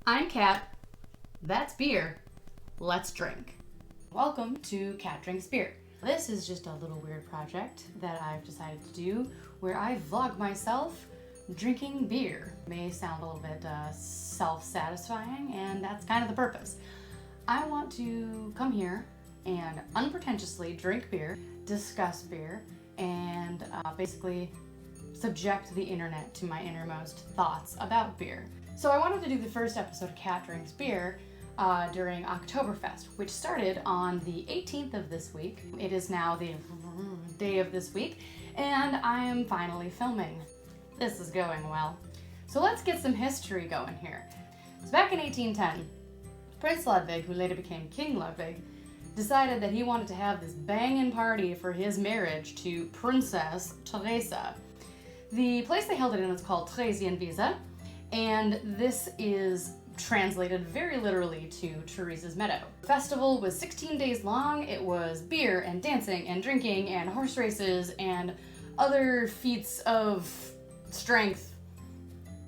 I'm Kat. That's beer. Let's drink. Welcome to Kat Drinks Beer. This is just a little weird project that I've decided to do where I vlog myself drinking beer. It may sound a little bit self-satisfying, and that's kind of the purpose. I want to come here and unpretentiously drink beer, discuss beer, and basically subject the internet to my innermost thoughts about beer. So I wanted to do the first episode of Kat Drinks Beer during Oktoberfest, which started on the 18th of this week. It is now the day of this week, and I am finally filming. This is going well. So let's get some history going here. So back in 1810, Prince Ludwig, who later became King Ludwig, decided that he wanted to have this banging party for his marriage to Princess Teresa. The place they held it in is called Theresienwiese, and this is translated very literally to Teresa's Meadow. The festival was 16 days long. It was beer and dancing and drinking and horse races and other feats of strength,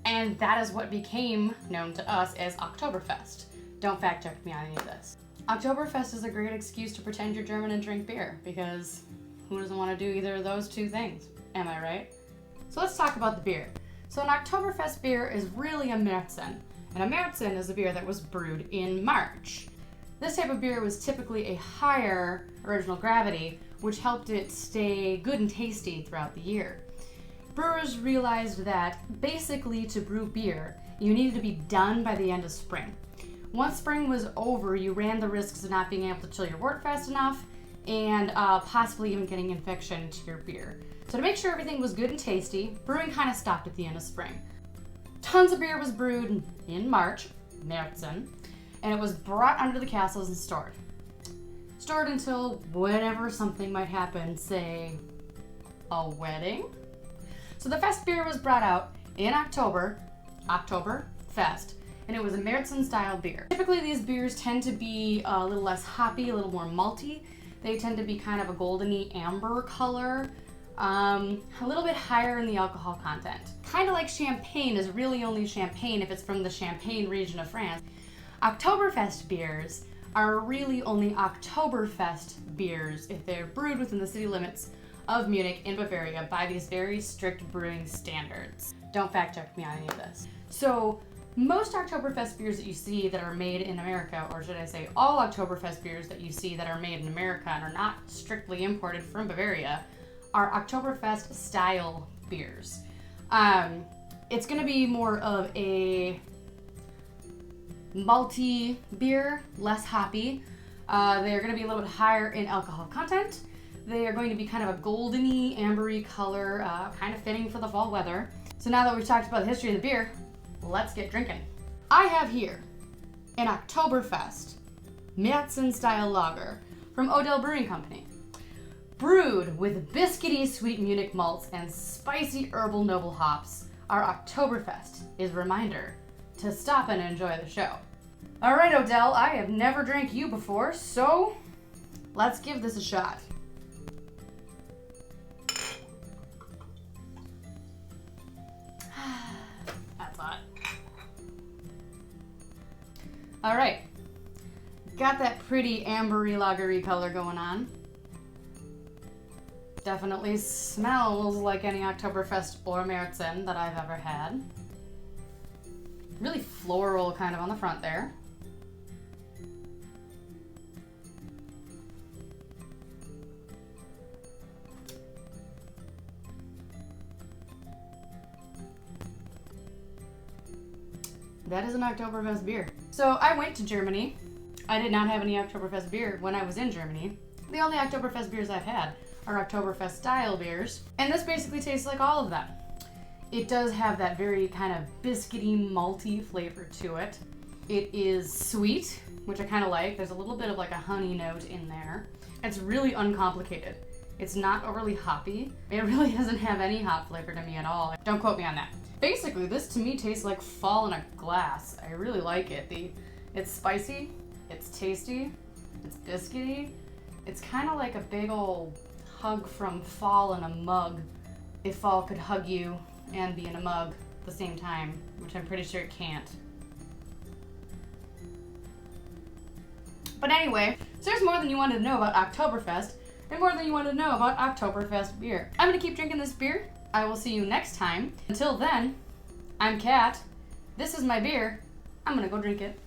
and that is what became known to us as Oktoberfest. Don't fact check me on any of this. Oktoberfest is a great excuse to pretend you're German and drink beer, because who doesn't want to do either of those two things? Am I right? So let's talk about the beer. So an Oktoberfest beer is really a Märzen, and a Märzen is a beer that was brewed in March. This type of beer was typically a higher original gravity, which helped it stay good and tasty throughout the year. Brewers realized that basically to brew beer, you needed to be done by the end of spring. Once spring was over, you ran the risks of not being able to chill your wort fast enough and possibly even getting infection to your beer. So to make sure everything was good and tasty, brewing kind of stopped at the end of spring. Tons of beer was brewed in March, Märzen, and it was brought under the castles and stored. Stored until whenever something might happen, say a wedding. So the fest beer was brought out in October, Oktoberfest, and it was a Märzen style beer. Typically these beers tend to be a little less hoppy, a little more malty. They tend to be kind of a goldeny amber color, a little bit higher in the alcohol content. Kind of like champagne is really only champagne if it's from the Champagne region of France. Oktoberfest beers are really only Oktoberfest beers if they're brewed within the city limits of Munich in Bavaria by these very strict brewing standards. Don't fact check me on any of this. So most Oktoberfest beers that you see that are made in America, or should I say all Oktoberfest beers that you see that are made in America and are not strictly imported from Bavaria, are Oktoberfest style beers. It's going to be more of a malty beer, less hoppy. They're going to be a little bit higher in alcohol content. They are going to be kind of a goldeny, ambery color, kind of fitting for the fall weather. So now that we've talked about the history of the beer, let's get drinking. I have here an Oktoberfest Märzen style lager from ODell Brewing Company. Brewed with biscuity sweet Munich malts and spicy herbal noble hops, our Oktoberfest is a reminder to stop and enjoy the show. All right, ODell, I have never drank you before, so let's give this a shot. That's hot. All right, got that pretty ambery lagery color going on. Definitely smells like any Oktoberfest or Märzen that I've ever had. Really floral kind of on the front there. That is an Oktoberfest beer. So I went to Germany. I did not have any Oktoberfest beer when I was in Germany. The only Oktoberfest beers I've had are Oktoberfest style beers, and this basically tastes like all of them. It does have that very kind of biscuity, malty flavor to it. It is sweet, which I kind of like. There's a little bit of like a honey note in there. It's really uncomplicated. It's not overly hoppy. It really doesn't have any hop flavor to me at all. Don't quote me on that. Basically, this to me tastes like fall in a glass. I really like it. It's spicy, it's tasty, it's biscuity. It's kind of like a big old hug from fall in a mug. If fall could hug you and be in a mug at the same time, which I'm pretty sure it can't. But anyway, so there's more than you wanted to know about Oktoberfest, and more than you wanted to know about Oktoberfest beer. I'm gonna keep drinking this beer. I will see you next time. Until then, I'm Kat. This is my beer. I'm gonna go drink it.